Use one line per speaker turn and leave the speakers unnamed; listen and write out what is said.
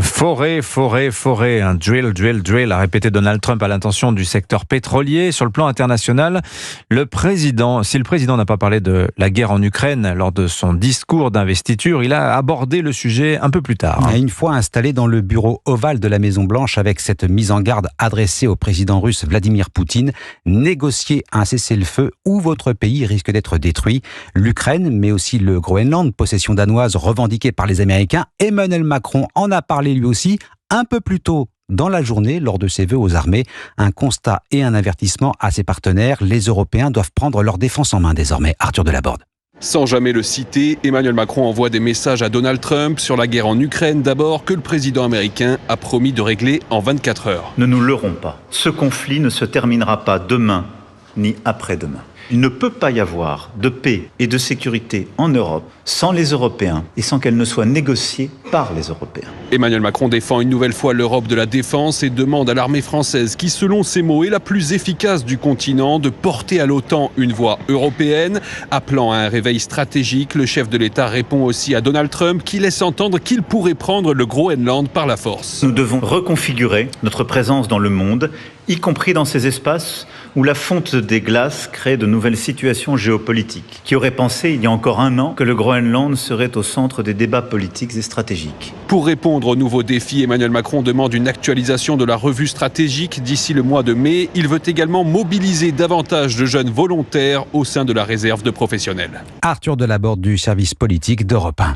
Forêt, un drill, a répété Donald Trump à l'intention du secteur pétrolier. Sur le plan international, si le président n'a pas parlé de la guerre en Ukraine lors de son discours d'investiture, il a abordé le sujet un peu plus tard.
Une fois installé dans le bureau ovale de la Maison-Blanche avec cette mise en garde adressée au président russe Vladimir Poutine, négociez un cessez-le-feu ou votre pays risque d'être détruit. L'Ukraine, mais aussi le Groenland, possession danoise revendiquée par les Américains, Emmanuel Macron en a parlé lui aussi un peu plus tôt dans la journée lors de ses vœux aux armées. Un constat et un avertissement à ses partenaires. Les Européens doivent prendre leur défense en main désormais. Arthur Delaborde.
Sans jamais le citer, Emmanuel Macron envoie des messages à Donald Trump sur la guerre en Ukraine d'abord, que le président américain a promis de régler en 24 heures.
Ne nous leurrons pas. Ce conflit ne se terminera pas demain ni après-demain. Il ne peut pas y avoir de paix et de sécurité en Europe sans les Européens et sans qu'elle ne soit négociée par les Européens.
Emmanuel Macron défend une nouvelle fois l'Europe de la défense et demande à l'armée française, qui selon ses mots est la plus efficace du continent, de porter à l'OTAN une voix européenne. Appelant à un réveil stratégique, le chef de l'État répond aussi à Donald Trump qui laisse entendre qu'il pourrait prendre le Groenland par la force.
Nous devons reconfigurer notre présence dans le monde, y compris dans ces espaces où la fonte des glaces crée de nouvelles situations géopolitiques. Qui aurait pensé il y a encore un an que le Groenland serait au centre des débats politiques et stratégiques?
Pour répondre aux nouveaux défis, Emmanuel Macron demande une actualisation de la revue stratégique d'ici le mois de mai. Il veut également mobiliser davantage de jeunes volontaires au sein de la réserve de professionnels.
Arthur Delaborde du service politique d'Europe 1.